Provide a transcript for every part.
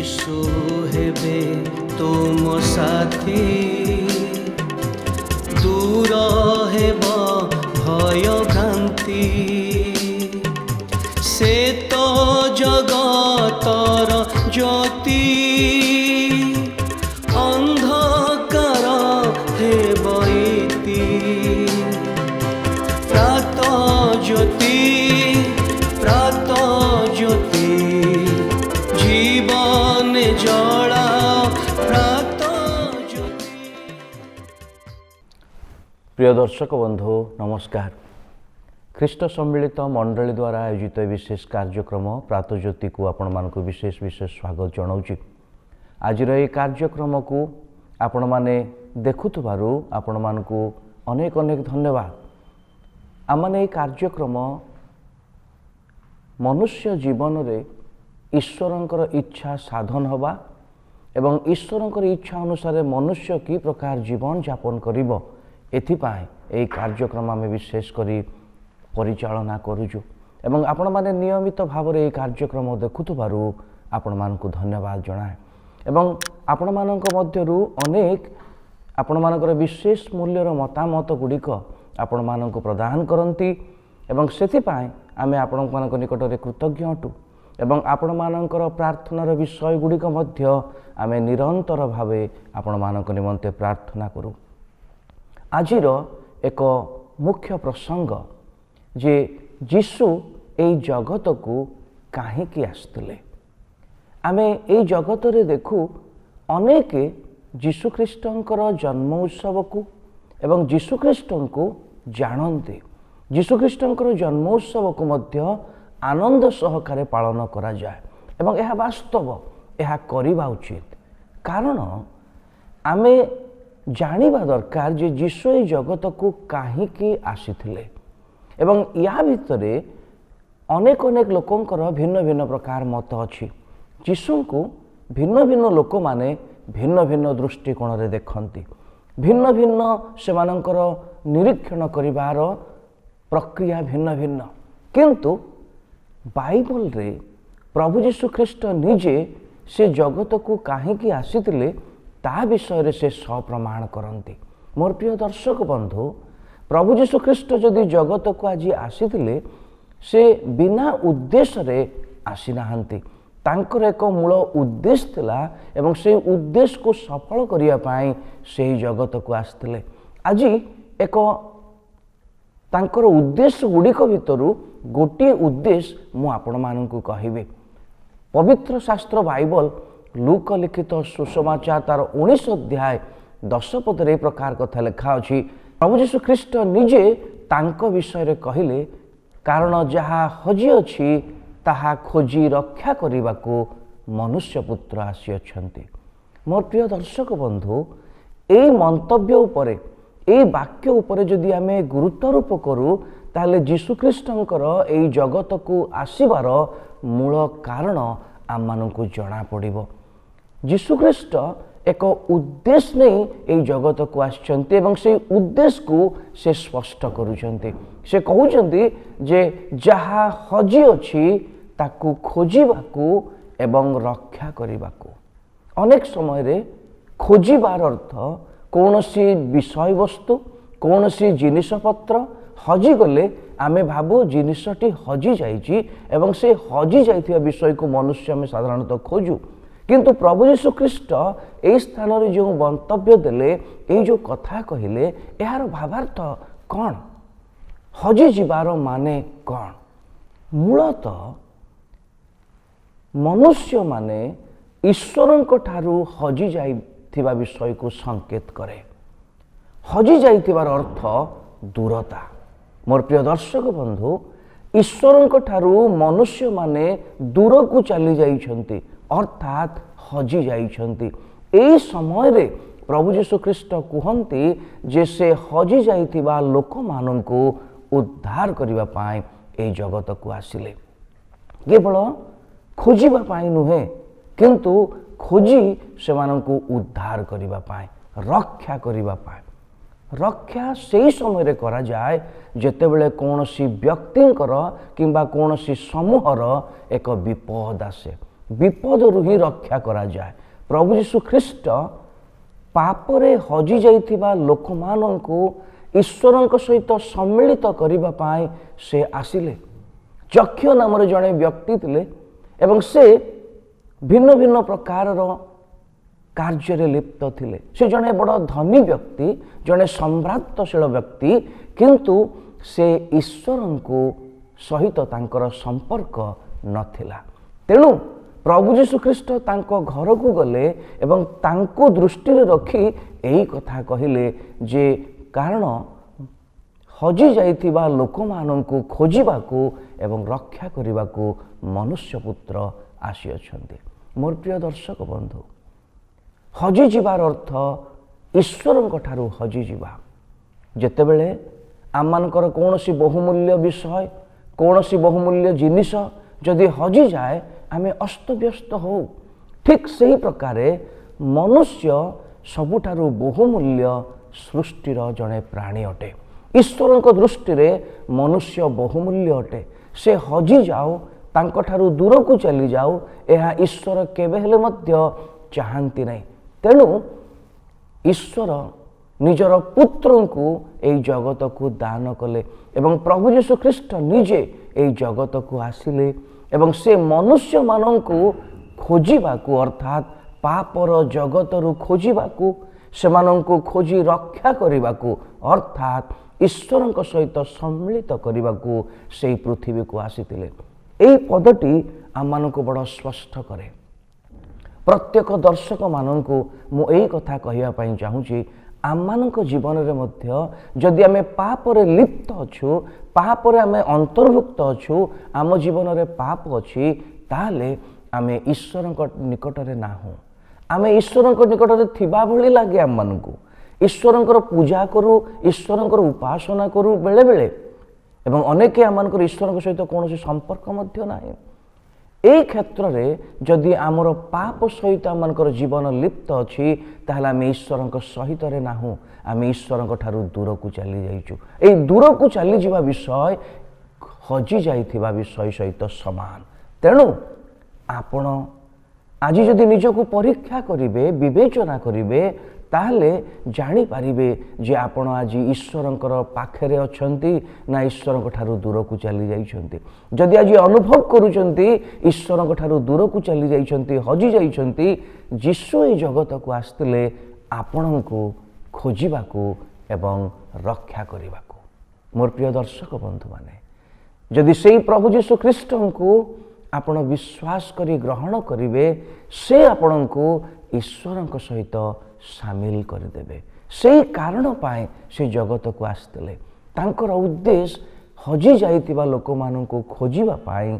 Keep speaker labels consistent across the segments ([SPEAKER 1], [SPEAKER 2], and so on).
[SPEAKER 1] यीशु हेबे तुम साथी दूर हेब भय भ्रांति से तो जगतर ज्योति अंधकार हेब इति प्रात ज्योति जीवन जला प्रात ज्योति।
[SPEAKER 2] प्रिय दर्शक बंधु नमस्कार। ख्रीष्ट सम्मिलित मंडली द्वारा आयोजित विशेष कार्यक्रम प्रात ज्योति को आपण मानक विशेष स्वागत जनाऊँगी। आज कार्यक्रम को आपण माने देखुथबारु आपण मानकु अनेक अनेक धन्यवाद। आमने कार्यक्रम मनुष्य जीवन रे ईश्वरंकर इच्छा साधन हवा एवं ईश्वरंकर इच्छा अनुसार मनुष्य की प्रकार जीवन यापन करिवो एथिपाई एई कार्यक्रम आमे विशेष करी परिचालना करूछु एवं आपण माने नियमित भाव रे एई कार्यक्रम देखुथबारु आपण मानकु धन्यवाद जणाए एवं आपण मानक मध्यरु अनेक आपण मानकर विशेष मूल्यर मतामत गुड़िक आपण मानक प्रदान करती एवं सेथिपाई आमे आपण मानक निकट रे कृतज्ञ अटु एवं आपण मानकर प्रार्थनार विषय गुड़िक मध्य आमे निरंतर भावे आपण मानक निमंते प्रार्थना करू। आजिर एक मुख्य प्रसंग जे यीशु एई जगत को काहेकि आसथिले। आमे एई जगत रे देखु अनेक यीशु ख्रीष्टंकर जन्म उत्सव को एवं यीशु ख्रीष्टं को जानते। यीशु ख्रीष्टंकर जन्म उत्सव को मध्य आनंद सहकारे पालन करा जाए एवं यह वास्तव यह करिबा उचित। कारण आमे जानिबा दरकार जे यीशु एई जगत को काहेकि आसीथिले एवं या भितरे अनेक अनेक लोकंकर भिन्न भिन्न प्रकार मत अछि। यीशु को भिन्न भिन्न लोक माने भिन्न भिन्न दृष्टिकोण रे देखंती, भिन्न भिन्न सेमानंकर निरीक्षण करिवार प्रक्रिया भिन्न भिन्न। किंतु बाइबल रे प्रभु यीशु ख्रीष्ट निजे से जगत को काहेकि आसीथिले ता विषय रे से सप्रमाण करंती। मोर प्रिय दर्शक बंधु, प्रभु यीशु ख्रीष्ट जदि जगत को आज आसीथिले से बिना उद्देश्य रे आसी नाहंती। तांकर एक मूल उद्देश्य थिला एवं से उद्देश्य को सफल करिया पाई से जगत को आसथिले। आज एक तांकर उद्देश्य गुड़िक भितरु गोटे उद्देश्य मु आपण मानकु कहिबे। पवित्र शास्त्र बाइबल लूक लिखित सुसमाचार तार 19 अध्याय 10 पद रे प्रकार कथा लिखा अछि। प्रभु यीशु ख्रीष्ट निजे तांक विषय रे कहिले, कारण जहा हजी अछि ताहा खोजी रक्षा करिबाकू मनुष्य पुत्र आसी अछंती। मोर प्रिय दर्शक बंधु, एई मंतव्य उपरे एई वाक्य उपरे जदि आमे गुरुत्वारोप करू ताहले यीशु ख्रीष्टंकर एई जगत को आसीबार मूल कारण आम मानकु जणा पड़िबो। यीशु ख्रीष्ट एक उद्देश्य नहीं एई जगत को आछंती एवं से उद्देश्य को से स्पष्ट करूछंती। से कहउछंती जे जहा हजी अछि ताकू खोजिबाकू एवं रक्षा करिबाकू। अनेक समय रे खोजिबार अर्थ कौनसी विषय वस्तु कौनसी जिनिस पत्र हजी गले आमे भाबो जिनिसटी हजी जाइछि एवं से हजी जाइथिया विषय को मनुष्य में साधारणतः खोजु। किंतु प्रभु यीशु ख्रीष्ट एई स्थान रे जो मंतव्य देले, एई जो कथा कहिले, यार भावार्थ कौन, हजी जिबार माने कौन? मूलतः मनुष्य माने ईश्वरंक ठारू हजी जाइथिबा विषय को संकेत करे। हजी जाइथिबार अर्थ दूरता। मोर प्रिय दर्शक बंधु, ईश्वरंक ठारू मनुष्य माने दूर को चली जाइछंती, अर्थात हजी जाइछंती। एई समय रे प्रभु यीशु ख्रीष्ट कहंती जे से हजी जाइथिबा लोक माननकु उद्धार करिबा पाई एई जगत को आसिले। केवल खोजिबा पाई नुहे, किंतु खोजी सेमानंकु उद्धार करिबा पाई, रक्षा करिबा पाई। रक्षा से समय करा जाए जेतेबेले कौनसी व्यक्तिंकर किंबा कौनसी समूहर एक विपद आसे। ବିପଦରୁ ହିଁ ରକ୍ଷା କରାଯାଏ। ପ୍ରଭୁ ଯୀଶୁ ଖ୍ରୀଷ୍ଟ ପାପରେ ହଜି ଯାଇଥିବା ଲୋକମାନଙ୍କୁ ଈଶ୍ୱରଙ୍କ ସହିତ ସମ୍ମିଳିତ କରିବା ପାଇଁ ସେ ଆସିଲେ। ଯକ୍ଷ ନାମରେ ଜଣେ ବ୍ୟକ୍ତି ଥିଲେ ଏବଂ ସେ ଭିନ୍ନ ଭିନ୍ନ ପ୍ରକାରର କାର୍ଯ୍ୟରେ ଲିପ୍ତ ଥିଲେ। ସେ ଜଣେ ବଡ଼ ଧନୀ ବ୍ୟକ୍ତି, ଜଣେ ସମ୍ଭ୍ରାନ୍ତଶୀଳ ବ୍ୟକ୍ତି, କିନ୍ତୁ ସେ ଈଶ୍ୱରଙ୍କୁ ସହିତ ତାଙ୍କର ସମ୍ପର୍କ ନଥିଲା। ତେଣୁ ପ୍ରଭୁ ଯୀଶୁ ଖ୍ରୀଷ୍ଟ ତାଙ୍କ ଘରକୁ ଗଲେ ଏବଂ ତାଙ୍କୁ ଦୃଷ୍ଟିରେ ରଖି ଏହି କଥା କହିଲେ ଯେ କାରଣ ହଜି ଯାଇଥିବା ଲୋକମାନଙ୍କୁ ଖୋଜିବାକୁ ଏବଂ ରକ୍ଷା କରିବାକୁ ମନୁଷ୍ୟ ପୁତ୍ର ଆସିଅଛନ୍ତି। ମୋର ପ୍ରିୟ ଦର୍ଶକ ବନ୍ଧୁ, ହଜିଯିବାର ଅର୍ଥ ଈଶ୍ୱରଙ୍କ ଠାରୁ ହଜିଯିବା। ଯେତେବେଳେ ଆମମାନଙ୍କର କୌଣସି ବହୁମୂଲ୍ୟ ବିଷୟ, କୌଣସି ବହୁମୂଲ୍ୟ ଜିନିଷ ଯଦି ହଜିଯାଏ ଆମେ ଅସ୍ତବ୍ୟସ୍ତ ହଉ। ଠିକ୍ ସେହି ପ୍ରକାରେ ମନୁଷ୍ୟ ସବୁଠାରୁ ବହୁମୂଲ୍ୟ ସୃଷ୍ଟିର ଜଣେ ପ୍ରାଣୀ ଅଟେ। ଈଶ୍ୱରଙ୍କ ଦୃଷ୍ଟିରେ ମନୁଷ୍ୟ ବହୁମୂଲ୍ୟ ଅଟେ। ସେ ହଜିଯାଉ, ତାଙ୍କଠାରୁ ଦୂରକୁ ଚାଲିଯାଉ, ଏହା ଈଶ୍ୱର କେବେ ହେଲେ ମଧ୍ୟ ଚାହାନ୍ତି ନାହିଁ। ତେଣୁ ଈଶ୍ୱର ନିଜର ପୁତ୍ରଙ୍କୁ ଏହି ଜଗତକୁ ଦାନ କଲେ ଏବଂ ପ୍ରଭୁ ଯୀଶୁ ଖ୍ରୀଷ୍ଟ ନିଜେ ଏହି ଜଗତକୁ ଆସିଲେ ଏବଂ ସେ ମନୁଷ୍ୟମାନଙ୍କୁ ଖୋଜିବାକୁ ଅର୍ଥାତ୍ ପାପର ଜଗତରୁ ଖୋଜିବାକୁ, ସେମାନଙ୍କୁ ଖୋଜି ରକ୍ଷା କରିବାକୁ ଅର୍ଥାତ୍ ଈଶ୍ୱରଙ୍କ ସହିତ ସମ୍ମିଳିତ କରିବାକୁ ସେହି ପୃଥିବୀକୁ ଆସିଥିଲେ। ଏହି ପଦଟି ଆମମାନଙ୍କୁ ବଡ଼ ସ୍ପଷ୍ଟ କରେ। ପ୍ରତ୍ୟେକ ଦର୍ଶକମାନଙ୍କୁ ମୁଁ ଏହି କଥା କହିବା ପାଇଁ ଚାହୁଁଛି, ଆମମାନଙ୍କ ଜୀବନରେ ମଧ୍ୟ ଯଦି ଆମେ ପାପରେ ଲିପ୍ତ ଅଛୁ, ପାପରେ ଆମେ ଅନ୍ତର୍ଭୁକ୍ତ ଅଛୁ, ଆମ ଜୀବନରେ ପାପ ଅଛି, ତାହେଲେ ଆମେ ଈଶ୍ୱରଙ୍କ ନିକଟରେ ନାହୁଁ। ଆମେ ଈଶ୍ୱରଙ୍କ ନିକଟରେ ଥିବା ଭଳି ଲାଗେ ଆମମାନଙ୍କୁ। ଈଶ୍ୱରଙ୍କର ପୂଜା କରୁ, ଈଶ୍ୱରଙ୍କର ଉପାସନା କରୁ ବେଳେବେଳେ, ଏବଂ ଅନେକ ଆମମାନଙ୍କର ଈଶ୍ୱରଙ୍କ ସହିତ କୌଣସି ସମ୍ପର୍କ ମଧ୍ୟ ନାହିଁ। ଏହି କ୍ଷେତ୍ରରେ ଯଦି ଆମର ପାପ ସହିତ ଆମମାନଙ୍କର ଜୀବନ ଲିପ୍ତ ଅଛି, ତାହେଲେ ଆମେ ଈଶ୍ୱରଙ୍କ ସହିତରେ ନାହୁଁ, ଆମେ ଈଶ୍ୱରଙ୍କ ଠାରୁ ଦୂରକୁ ଚାଲି ଯାଇଛୁ। ଏହି ଦୂରକୁ ଚାଲିଯିବା ବିଷୟ ହଜି ଯାଇଥିବା ବିଷୟ ସହିତ ସମାନ। ତେଣୁ ଆପଣ ଆଜି ଯଦି ନିଜକୁ ପରୀକ୍ଷା କରିବେ, ବିବେଚନା କରିବେ, ତାହେଲେ ଜାଣିପାରିବେ ଯେ ଆପଣ ଆଜି ଈଶ୍ୱରଙ୍କର ପାଖରେ ଅଛନ୍ତି ନା ଈଶ୍ୱରଙ୍କ ଠାରୁ ଦୂରକୁ ଚାଲି ଯାଇଛନ୍ତି। ଯଦି ଆଜି ଅନୁଭବ କରୁଛନ୍ତି ଈଶ୍ୱରଙ୍କ ଠାରୁ ଦୂରକୁ ଚାଲି ଯାଇଛନ୍ତି, ହଜି ଯାଇଛନ୍ତି, ଯୀଶୁ ଏହି ଜଗତକୁ ଆସିଥିଲେ ଆପଣଙ୍କୁ ଖୋଜିବାକୁ ଏବଂ ରକ୍ଷା କରିବାକୁ। ମୋର ପ୍ରିୟ ଦର୍ଶକ ବନ୍ଧୁମାନେ, ଯଦି ସେହି ପ୍ରଭୁ ଯୀଶୁ ଖ୍ରୀଷ୍ଟଙ୍କୁ ଆପଣ ବିଶ୍ୱାସ କରି ଗ୍ରହଣ କରିବେ, ସେ ଆପଣଙ୍କୁ ଈଶ୍ୱରଙ୍କ ସହିତ ସାମିଲ କରିଦେବେ। ସେହି କାରଣ ପାଇଁ ସେ ଜଗତକୁ ଆସିଥିଲେ। ତାଙ୍କର ଉଦ୍ଦେଶ୍ୟ ହଜି ଯାଇଥିବା ଲୋକମାନଙ୍କୁ ଖୋଜିବା ପାଇଁ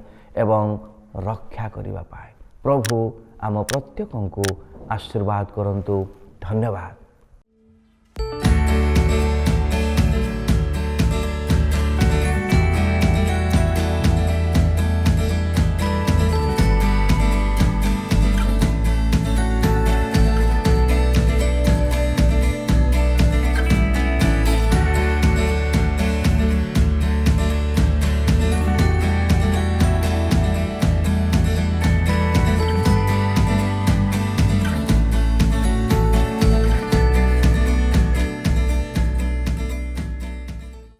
[SPEAKER 2] ଏବଂ ରକ୍ଷା କରିବା ପାଇଁ। ପ୍ରଭୁ ଆମ ପ୍ରତ୍ୟେକଙ୍କୁ ଆଶୀର୍ବାଦ କରନ୍ତୁ। ଧନ୍ୟବାଦ।